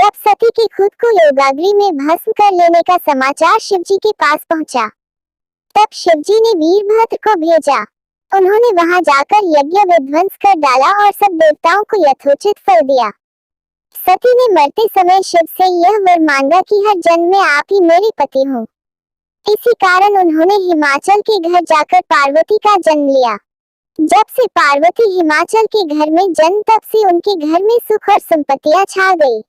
तब सती के खुद को योगाग्नि में भस्म कर लेने का समाचार शिवजी के पास पहुंचा। तब शिवजी ने वीरभद्र को भेजा। उन्होंने वहां जाकर यज्ञ विध्वंस कर डाला और सब देवताओं को यथोचित फल दिया। सती ने मरते समय शिव से यह वर मांगा कि हर जन्म में आप ही मेरे पति हों। इसी कारण उन्होंने हिमाचल के घर जाकर पार्वती का जन्म लिया। जब से पार्वती हिमाचल के घर में जन्म तब से उनके घर में सुख और संपत्तियां छा गई।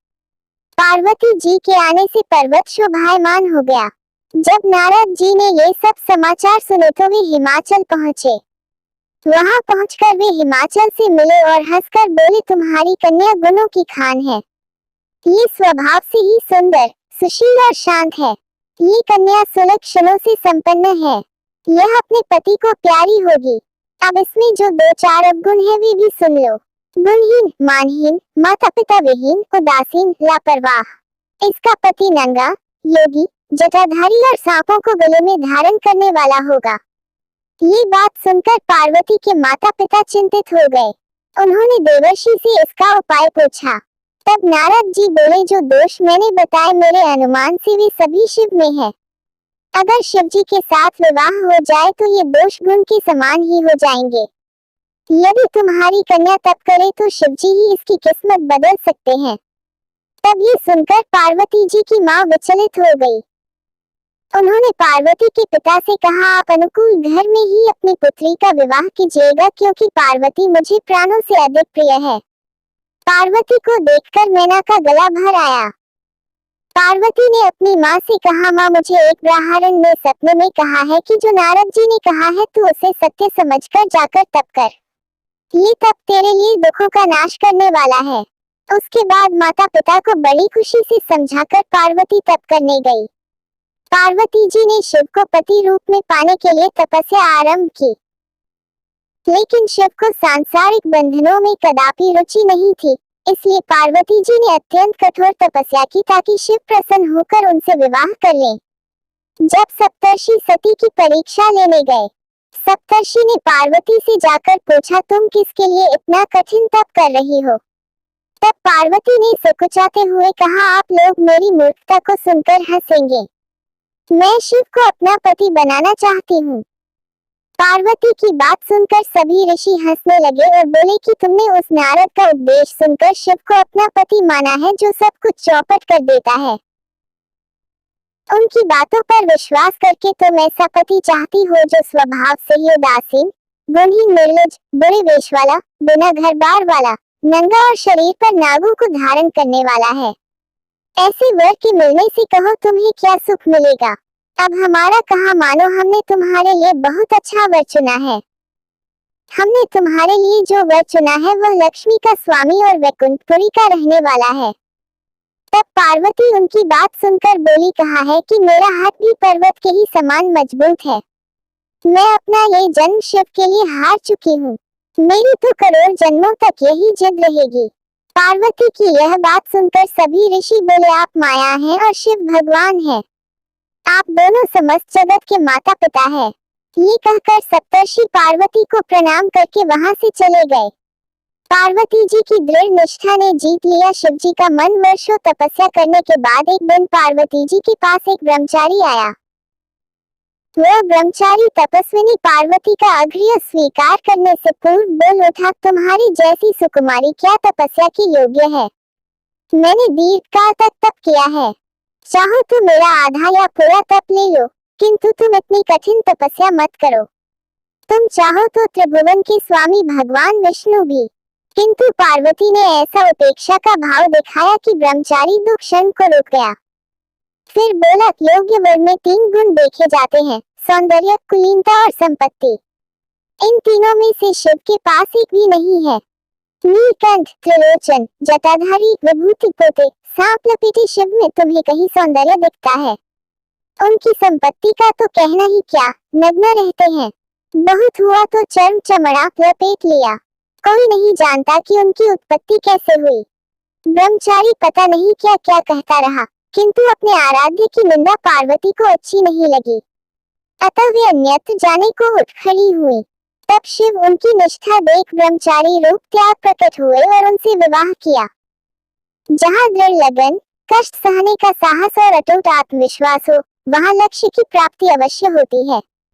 पार्वती जी के आने से पर्वत शोभायमान हो गया। जब नारद जी ने ये सब समाचार सुने तो वे हिमाचल पहुंचे। वहां पहुंचकर वे हिमाचल से मिले और हंसकर बोले, तुम्हारी कन्या गुणों की खान है। ये स्वभाव से ही सुंदर, सुशील और शांत है। ये कन्या सुलक्षणों से संपन्न है। यह अपने पति को प्यारी होगी। अब इसमें जो 2-4 अवगुण है वे भी सुन लो। गुणहीन, मानहीन, माता पिता विहीन, उदासीन, लापरवाह। इसका पति नंगा, योगी, जटाधारी और सांपों को गले में धारण करने वाला होगा। ये बात सुनकर पार्वती के माता पिता चिंतित हो गए। उन्होंने देवर्षि से इसका उपाय पूछा। तब नारद जी बोले, जो दोष मैंने बताए मेरे अनुमान से वे सभी शिव में है। अगर शिव जी के साथ विवाह हो जाए तो ये दोष गुण के समान ही हो जाएंगे। यदि तुम्हारी कन्या तप करे तो शिव जी ही इसकी किस्मत बदल सकते हैं। तब ये सुनकर पार्वती जी की मां विचलित हो गई। उन्होंने पार्वती के पिता से कहा, आप अनुकूल घर में ही अपनी पुत्री का विवाह कीजिएगा, क्योंकि पार्वती मुझे प्राणों से अधिक प्रिय है। पार्वती को देखकर मैना का गला भर आया। पार्वती ने अपनी माँ से कहा, माँ मुझे एक ब्राह्मण ने सपने में कहा है कि जो नारद जी ने कहा है तू उसे सत्य समझकर जाकर तप कर। ये तप तेरे लिए दुखों का नाश करने वाला है। उसके बाद माता पिता को बड़ी खुशी से समझाकर पार्वती तप करने गई। पार्वती जी ने शिव को पति रूप में पाने के लिए तपस्या आरंभ की, लेकिन शिव को सांसारिक बंधनों में कदापि रुचि नहीं थी। इसलिए पार्वती जी ने अत्यंत कठोर तपस्या की ताकि शिव प्रसन्न होकर उनसे विवाह कर लें। जब सप्तर्षि सती की परीक्षा लेने गए, सप्तर्षि ने पार्वती से जाकर पूछा, तुम किसके लिए इतना कठिन तप कर रही हो? तब पार्वती ने सकुचाते हुए कहा, आप लोग मेरी मूर्खता को सुनकर हंसेंगे। मैं शिव को अपना पति बनाना चाहती हूँ। पार्वती की बात सुनकर सभी ऋषि हंसने लगे और बोले कि तुमने उस नारद का उपदेश सुनकर शिव को अपना पति माना है जो सब कुछ चौपट कर देता है। उनकी बातों पर विश्वास करके तुम ऐसा पति चाहती हो जो स्वभाव से ही उदासीन, गुणहीन, निर्लज, बुरे वेश वाला, बिना घर बार वाला, नंगा और शरीर पर नागों को धारण करने वाला है। ऐसे वर के मिलने से कहो तुम्हें क्या सुख मिलेगा। अब हमारा कहा मानो, हमने तुम्हारे लिए बहुत अच्छा वर चुना है। हमने तुम्हारे लिए जो वर चुना है वह लक्ष्मी का स्वामी और वैकुंठपुरी का रहने वाला है। तब पार्वती उनकी बात सुनकर बोली, कहा है कि मेरा हाथ भी पर्वत के ही समान मजबूत है। मैं अपना ये जन्म शिव के लिए हार चुकी हूँ। मेरी तो करोड़ जन्मों तक यही जिद रहेगी। पार्वती की यह बात सुनकर सभी ऋषि बोले, आप माया हैं और शिव भगवान है। आप दोनों समस्त जगत के माता पिता है। ये कहकर सप्तर्षि पार्वती को प्रणाम करके वहां से चले गए। पार्वती जी की दृढ़ निष्ठा ने जीत लिया शिव जी का मन। वर्षों तपस्या करने के बाद एक दिन पार्वती जी के पास एक ब्रह्मचारी आया। वह ब्रह्मचारी तपस्विनी पार्वती का आग्रह स्वीकार करने से पूर्व बोल उठा, तुम्हारी जैसी सुकुमारी क्या तपस्या की योग्य है? मैंने दीर्घकाल तक तप किया है। चाहो तो मेरा आधा या पूरा तप ले लो, किंतु तुम इतनी कठिन तपस्या मत करो। तुम चाहो तो त्रिभुवन के स्वामी भगवान विष्णु भी। किंतु पार्वती ने ऐसा उपेक्षा का भाव दिखाया कि ब्रह्मचारी 2 क्षण को रुक गया। फिर बोला, योग्य वर में 3 गुण देखे जाते हैं, सौंदर्य, कुलीनता और संपत्ति। इन तीनों में से शिव के पास एक भी नहीं है। नीलकंठ, त्रिलोचन, जटाधारी, विभूति पोते, सांप लपेटे शिव में तुम्हें कहीं सौंदर्य दिखता है? उनकी संपत्ति का तो कहना ही क्या, नग्न रहते हैं। बहुत हुआ तो चर्म चमड़ा लपेट लिया। कोई नहीं जानता कि उनकी उत्पत्ति कैसे हुई। ब्रह्मचारी पता नहीं क्या क्या कहता रहा, किंतु अपने आराध्य की निंदा पार्वती को अच्छी नहीं लगी। अतः वे अन्यत्र जाने को उठ खड़ी हुई। तब शिव उनकी निष्ठा देख ब्रह्मचारी रूप त्याग प्रकट हुए और उनसे विवाह किया। जहाँ दृढ़ लगन, कष्ट सहने का साहस और अटूट आत्मविश्वास हो, वहां लक्ष्य की प्राप्ति अवश्य होती है।